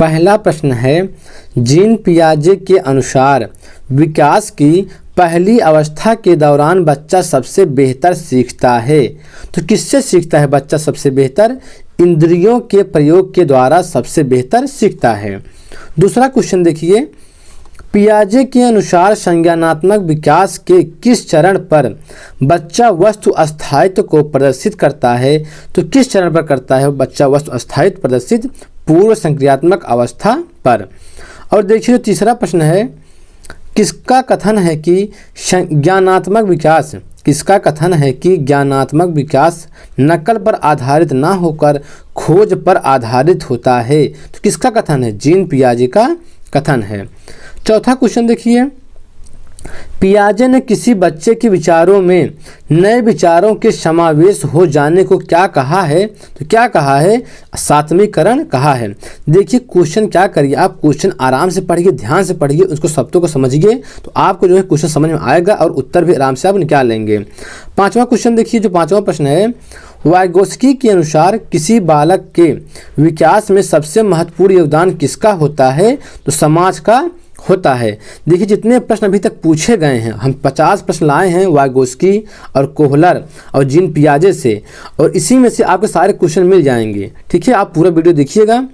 पहला प्रश्न है, जीन पियाजे के अनुसार विकास की पहली अवस्था के दौरान बच्चा सबसे बेहतर सीखता है। तो किससे सीखता है बच्चा सबसे बेहतर? इंद्रियों के प्रयोग के द्वारा सबसे बेहतर सीखता है। दूसरा क्वेश्चन देखिए, पियाजे के अनुसार संज्ञानात्मक विकास के किस चरण पर बच्चा वस्तु अस्थायित्व को प्रदर्शित करता है? तो किस चरण पर करता है बच्चा वस्तु अस्थायित्व प्रदर्शित? पूर्व संक्रियात्मक अवस्था पर। और देखिए जो तीसरा प्रश्न है, किसका कथन है कि ज्ञानात्मक विकास नकल पर आधारित ना होकर खोज पर आधारित होता है? तो किसका कथन है? जीन पियाजे का कथन है। चौथा क्वेश्चन देखिए, पियाजे ने किसी बच्चे के विचारों में नए विचारों के समावेश हो जाने को क्या कहा है? तो क्या कहा है? सात्वीकरण कहा है। देखिए क्वेश्चन क्या करिए, आप क्वेश्चन आराम से पढ़िए, ध्यान से पढ़िए, उसको शब्दों को समझिए, तो आपको जो है क्वेश्चन समझ में आएगा और उत्तर भी आराम से आप निकाल लेंगे। पांचवा क्वेश्चन देखिए, जो पांचवा प्रश्न है, वाइगोत्स्की के अनुसार किसी बालक के विकास में सबसे महत्वपूर्ण योगदान किसका होता है? तो समाज का होता है। देखिए जितने प्रश्न अभी तक पूछे गए हैं, हम 50 प्रश्न लाए हैं वाइगोत्स्की और कोहलर और जीन पियाजे से, और इसी में से आपके सारे क्वेश्चन मिल जाएंगे। ठीक है, आप पूरा वीडियो देखिएगा।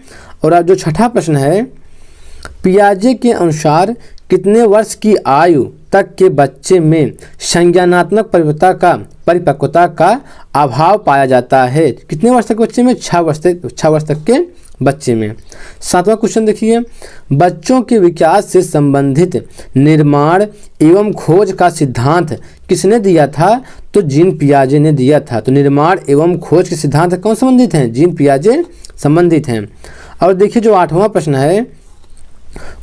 और अब जो छठा प्रश्न है, पियाजे के अनुसार कितने वर्ष की आयु तक के बच्चे में संज्ञानात्मक परिपक्वता का अभाव पाया जाता है? कितने वर्ष तक बच्चे में? 6 वर्ष तक के बच्चे में। सातवां क्वेश्चन देखिए, बच्चों के विकास से संबंधित निर्माण एवं खोज का सिद्धांत किसने दिया था? तो जीन पियाजे ने दिया था। तो निर्माण एवं खोज के सिद्धांत कौन संबंधित हैं? जीन पियाजे संबंधित हैं। और देखिए जो आठवां प्रश्न है,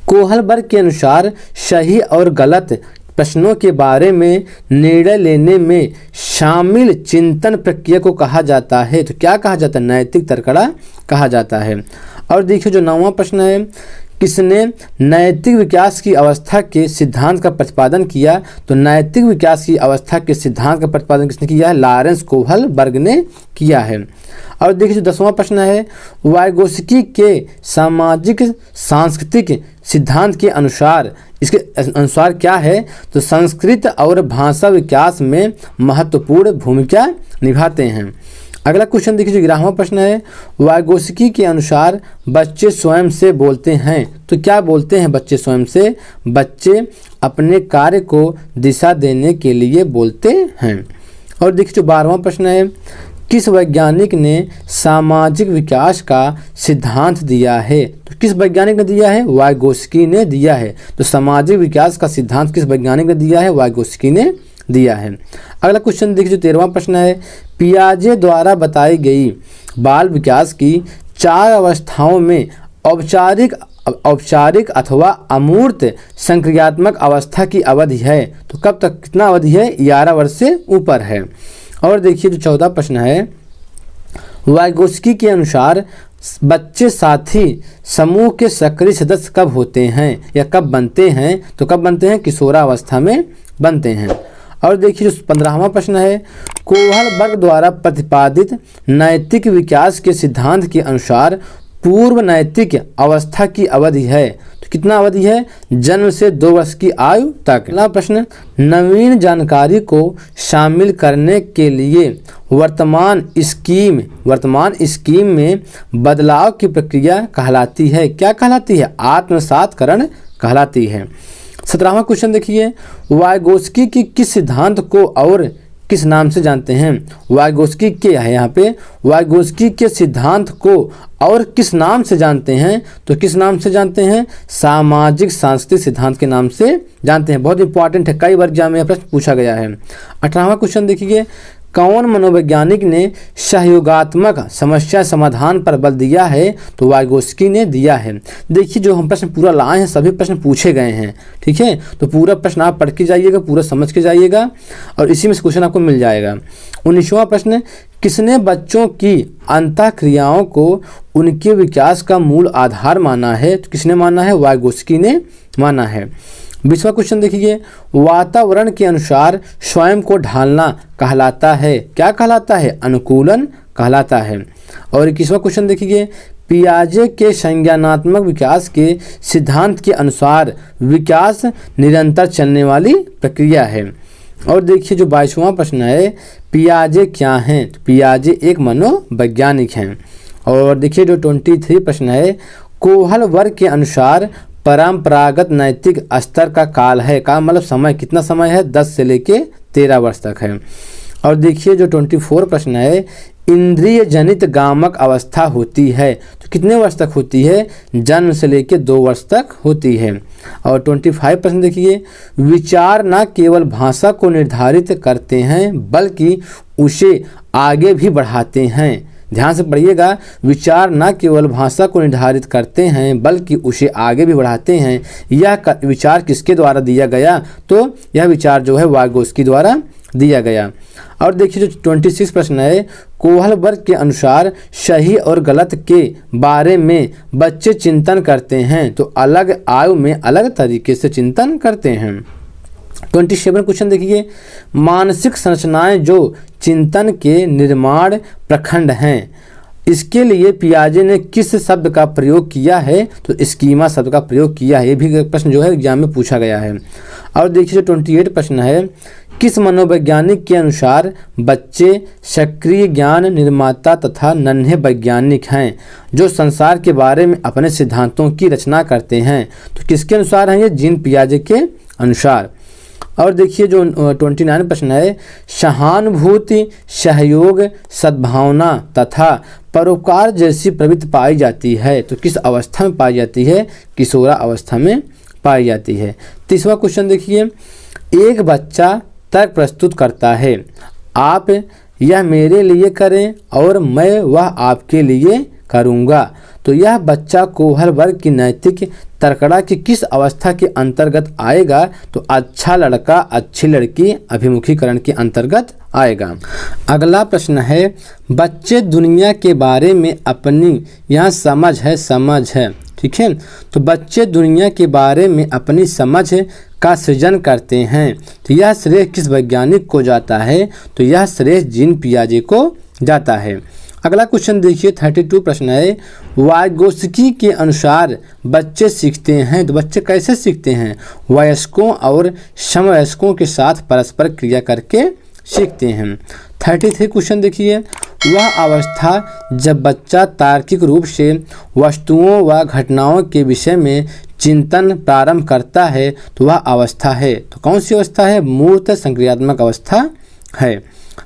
कोहलबर्ग के अनुसार सही और गलत प्रश्नों के बारे में निर्णय लेने में शामिल चिंतन प्रक्रिया को कहा जाता है? तो क्या कहा जाता है? नैतिक तर्कड़ा कहा जाता है। और देखिए जो 9वां प्रश्न है, किसने नैतिक विकास की अवस्था के सिद्धांत का प्रतिपादन किया? तो नैतिक विकास की अवस्था के सिद्धांत का प्रतिपादन किसने किया है? लॉरेंस कोहलबर्ग ने किया है। और देखिए जो 10वां प्रश्न है, वाइगोत्स्की के सामाजिक सांस्कृतिक सिद्धांत के अनुसार, इसके अनुसार क्या है? तो संस्कृत और भाषा विकास में महत्वपूर्ण भूमिका निभाते हैं। अगला क्वेश्चन देखिए, 11वां प्रश्न है, वाइगोत्स्की के अनुसार बच्चे स्वयं से बोलते हैं। तो क्या बोलते हैं बच्चे स्वयं से? बच्चे अपने कार्य को दिशा देने के लिए बोलते हैं। और देखिए जो 12वां प्रश्न है, किस वैज्ञानिक ने सामाजिक विकास का सिद्धांत दिया है? तो किस वैज्ञानिक ने दिया है? वाइगोत्स्की ने दिया है। तो सामाजिक विकास का सिद्धांत किस वैज्ञानिक ने दिया है? वाइगोत्स्की ने दिया है। अगला क्वेश्चन देखिए जो 13वां प्रश्न है, पियाजे द्वारा बताई गई बाल विकास की 4 अवस्थाओं में औपचारिक अथवा अमूर्त संक्रियात्मक अवस्था की अवधि है। तो कब तक, कितना अवधि है? 11 वर्ष से ऊपर है। और देखिए जो 14 प्रश्न है, वाइगोत्स्की के अनुसार बच्चे साथी समूह के सक्रिय सदस्य कब होते हैं या कब बनते हैं? तो कब बनते हैं? किशोरावस्था में बनते हैं। और देखिए जो 15वां प्रश्न है, कोहलबर्ग द्वारा प्रतिपादित नैतिक विकास के सिद्धांत के अनुसार पूर्व नैतिक अवस्था की अवधि है। तो कितना अवधि है? जन्म से 2 वर्ष की आयु तक। अगला प्रश्न, नवीन जानकारी को शामिल करने के लिए वर्तमान स्कीम में बदलाव की प्रक्रिया कहलाती है? क्या कहलाती है? आत्मसातकरण कहलाती है। 17वां क्वेश्चन देखिए, वाइगोत्स्की की किस सिद्धांत को और किस नाम से जानते हैं? वाइगोत्स्की के है यहाँ पे, वाइगोत्स्की के सिद्धांत को और किस नाम से जानते हैं? तो किस नाम से जानते हैं? सामाजिक सांस्कृतिक सिद्धांत के नाम से जानते हैं। बहुत इंपॉर्टेंट है, कई बार एग्जाम में प्रश्न पूछा गया है। 18वां क्वेश्चन देखिए, कौन मनोवैज्ञानिक ने सहयोगात्मक समस्या समाधान पर बल दिया है? तो वाइगोत्स्की ने दिया है। देखिए जो हम प्रश्न पूरा लाए हैं, सभी प्रश्न पूछे गए हैं। ठीक है, तो पूरा प्रश्न आप पढ़ के जाइएगा, पूरा समझ के जाइएगा, और इसी में से क्वेश्चन आपको मिल जाएगा। 19वां प्रश्न, किसने बच्चों की अंतःक्रियाओं को उनके विकास का मूल आधार माना है? तो किसने माना है? वाइगोत्स्की ने माना है। 20वां क्वेश्चन देखिए, वातावरण के अनुसार स्वयं को ढालना कहलाता है? क्या कहलाता है? अनुकूलन कहलाता है। और 21वां क्वेश्चन देखिए, पियाजे के संज्ञानात्मक विकास के सिद्धांत के अनुसार विकास निरंतर चलने वाली प्रक्रिया है। और देखिए जो 22वां प्रश्न है, पियाजे क्या हैं? तो पियाजे एक मनोवैज्ञानिक हैं। और देखिए जो 23 प्रश्न है, कोहल वर्ग के अनुसार परंपरागत नैतिक स्तर का काल है, का मतलब समय, कितना समय है? 10 से लेके 13 वर्ष तक है। और देखिए जो 24 प्रश्न है, इंद्रिय जनित गामक अवस्था होती है, तो कितने वर्ष तक होती है? जन्म से लेके 2 वर्ष तक होती है। और 25 प्रश्न देखिए, विचार न केवल भाषा को निर्धारित करते हैं बल्कि उसे आगे भी बढ़ाते हैं। ध्यान से पढ़िएगा, विचार न केवल भाषा को निर्धारित करते हैं बल्कि उसे आगे भी बढ़ाते हैं। यह विचार किसके द्वारा दिया गया? तो यह विचार जो है वाइगोत्स्की द्वारा दिया गया। और देखिए जो 26 प्रश्न है, कोहल वर्ग के अनुसार सही और गलत के बारे में बच्चे चिंतन करते हैं, तो अलग आयु में अलग तरीके से चिंतन करते हैं। 27 क्वेश्चन देखिए, मानसिक संरचनाएं जो चिंतन के निर्माण प्रखंड हैं, इसके लिए पियाजे ने किस शब्द का प्रयोग किया है? तो स्कीमा शब्द का प्रयोग किया है। ये भी प्रश्न जो है एग्जाम में पूछा गया है। और देखिए जो 28 प्रश्न है, किस मनोवैज्ञानिक के अनुसार बच्चे सक्रिय ज्ञान निर्माता तथा नन्हे वैज्ञानिक हैं जो संसार के बारे में अपने सिद्धांतों की रचना करते हैं? तो किसके अनुसार हैं ये? जीन पियाजे के अनुसार। और देखिए जो 29 प्रश्न है, सहानुभूति, सहयोग, सद्भावना तथा परोपकार जैसी प्रवृत्ति पाई जाती है, तो किस अवस्था में पाई जाती है? किशोरा अवस्था में पाई जाती है। 30वां क्वेश्चन देखिए, एक बच्चा तर्क प्रस्तुत करता है, आप यह मेरे लिए करें और मैं वह आपके लिए करूँगा, तो यह बच्चा कोहल वर्ग की नैतिक तर्कड़ा की किस अवस्था के अंतर्गत आएगा? तो अच्छा लड़का अच्छी लड़की अभिमुखीकरण के अंतर्गत आएगा। अगला प्रश्न है, बच्चे दुनिया के बारे में अपनी, यहाँ समझ है, ठीक है, तो बच्चे दुनिया के बारे में अपनी समझ का सृजन करते हैं, तो यह श्रेय किस वैज्ञानिक को जाता है? तो यह श्रेय जीन पियाजे को जाता है। अगला क्वेश्चन देखिए 32 प्रश्न है, वाइगोत्स्की के अनुसार बच्चे सीखते हैं, तो बच्चे कैसे सीखते हैं? वयस्कों और समवयस्कों के साथ परस्पर क्रिया करके सीखते हैं। 33 क्वेश्चन देखिए, वह अवस्था जब बच्चा तार्किक रूप से वस्तुओं व घटनाओं के विषय में चिंतन प्रारंभ करता है, तो वह अवस्था है, तो कौन सी अवस्था है? मूर्त संक्रियात्मक अवस्था है।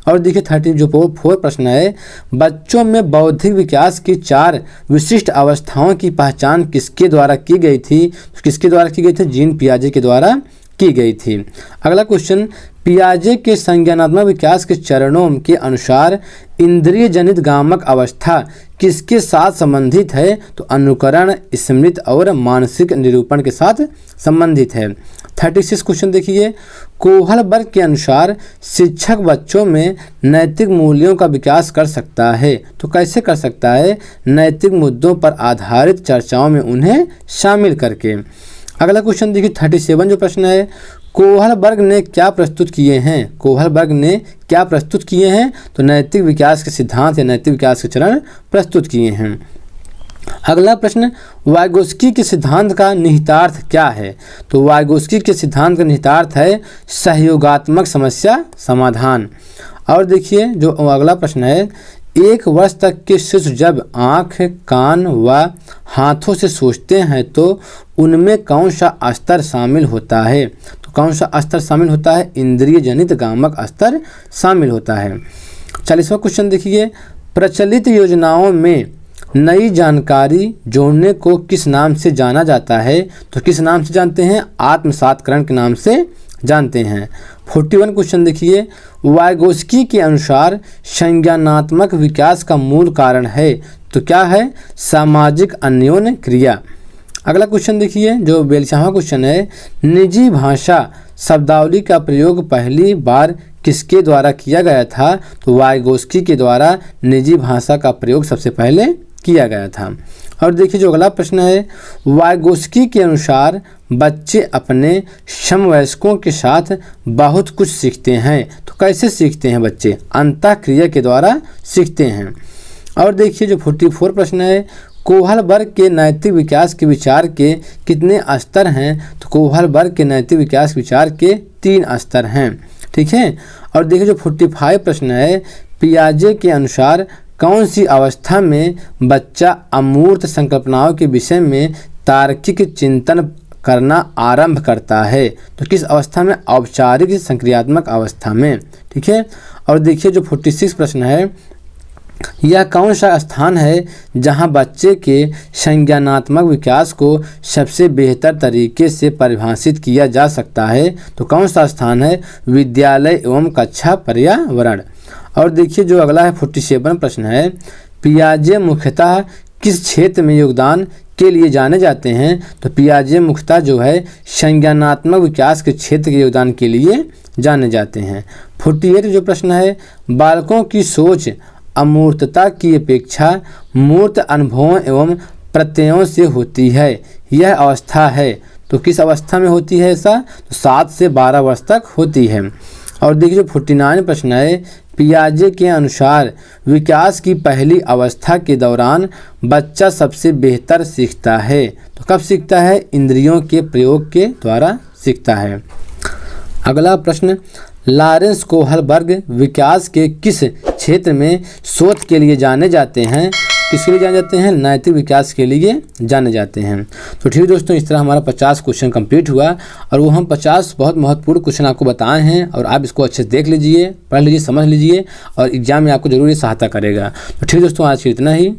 और देखिए 34 प्रश्न है, बच्चों में बौद्धिक विकास की 4 विशिष्ट अवस्थाओं की पहचान किसके द्वारा की गई थी? तो किसके द्वारा की गई थी? जीन पियाजे के द्वारा की गई थी। अगला क्वेश्चन, पियाजे के संज्ञानात्मक विकास के चरणों के अनुसार इंद्रिय जनित गामक अवस्था किसके साथ संबंधित है? तो अनुकरण, स्मृति और मानसिक निरूपण के साथ संबंधित है। 36 क्वेश्चन देखिए, कोहल वर्ग के अनुसार शिक्षक बच्चों में नैतिक मूल्यों का विकास कर सकता है, तो कैसे कर सकता है? नैतिक मुद्दों पर आधारित चर्चाओं में उन्हें शामिल करके। अगला क्वेश्चन देखिए 37 जो प्रश्न है, कोहल वर्ग ने क्या प्रस्तुत किए हैं? कोहल वर्ग ने क्या प्रस्तुत किए हैं? तो नैतिक विकास के सिद्धांत या नैतिक विकास के चरण प्रस्तुत किए हैं। अगला प्रश्न, वाइगोत्स्की के सिद्धांत का निहितार्थ क्या है? तो वाइगोत्स्की के सिद्धांत का निहितार्थ है सहयोगात्मक समस्या समाधान। और देखिए जो अगला प्रश्न है, 1 वर्ष तक के शिशु जब आँख, कान व हाथों से सोचते हैं तो उनमें कौन सा स्तर शामिल होता है? तो कौन सा स्तर शामिल होता है? इंद्रिय जनित गामक स्तर शामिल होता है। 40वां क्वेश्चन देखिए, प्रचलित योजनाओं में नई जानकारी जोड़ने को किस नाम से जाना जाता है? तो किस नाम से जानते हैं? आत्मसातकरण के नाम से जानते हैं। 41 क्वेश्चन देखिए, वाइगोत्स्की के अनुसार संज्ञानात्मक विकास का मूल कारण है, तो क्या है? सामाजिक अन्योन्य क्रिया। अगला क्वेश्चन देखिए जो 42वां क्वेश्चन है, निजी भाषा शब्दावली का प्रयोग पहली बार किसके द्वारा किया गया था? तो वाइगोत्स्की के द्वारा निजी भाषा का प्रयोग सबसे पहले किया गया था। और देखिए जो अगला प्रश्न है, वाइगोत्स्की के अनुसार बच्चे अपने समवयस्कों के साथ बहुत कुछ सीखते हैं, तो कैसे सीखते हैं बच्चे? अंतःक्रिया के द्वारा सीखते हैं। और देखिए जो 44 प्रश्न है, कोहलबर्ग के नैतिक विकास के विचार के कितने स्तर हैं? तो कोहलबर्ग के नैतिक विकास विचार के 3 स्तर हैं। ठीक है। और देखिए जो 45 प्रश्न है, पियाजे के अनुसार कौन सी अवस्था में बच्चा अमूर्त संकल्पनाओं के विषय में तार्किक चिंतन करना आरंभ करता है? तो किस अवस्था में? औपचारिक संक्रियात्मक अवस्था में। ठीक है। और देखिए जो 46 प्रश्न है, यह कौन सा स्थान है जहां बच्चे के संज्ञानात्मक विकास को सबसे बेहतर तरीके से परिभाषित किया जा सकता है? तो कौन सा स्थान है? विद्यालय एवं कक्षा पर्यावरण। और देखिए जो अगला है 47 प्रश्न है, पियाजे मुख्यतः किस क्षेत्र में योगदान के लिए जाने जाते हैं? तो पियाजे मुख्यतः जो है संज्ञानात्मक विकास के क्षेत्र के योगदान के लिए जाने जाते हैं। 48 जो प्रश्न है, बालकों की सोच अमूर्तता की अपेक्षा मूर्त अनुभवों एवं प्रत्ययों से होती है, यह अवस्था है। तो किस अवस्था में होती है ऐसा? तो 7 से 12 वर्ष तक होती है। और देखिए जो 49 प्रश्न है, पियाजे के अनुसार विकास की पहली अवस्था के दौरान बच्चा सबसे बेहतर सीखता है। तो कब सीखता है? इंद्रियों के प्रयोग के द्वारा सीखता है। अगला प्रश्न, लॉरेंस कोहलबर्ग विकास के किस क्षेत्र में शोध के लिए जाने जाते हैं? किसके लिए जाने जाते हैं? नैतिक विकास के लिए जाने जाते हैं। तो ठीक है दोस्तों, इस तरह हमारा 50 क्वेश्चन कंप्लीट हुआ और वो हम 50 बहुत महत्वपूर्ण क्वेश्चन आपको बताए हैं और आप इसको अच्छे से देख लीजिए, पढ़ लीजिए, समझ लीजिए और एग्जाम में आपको जरूर ये सहायता करेगा। तो ठीक है दोस्तों, आज के इतना ही।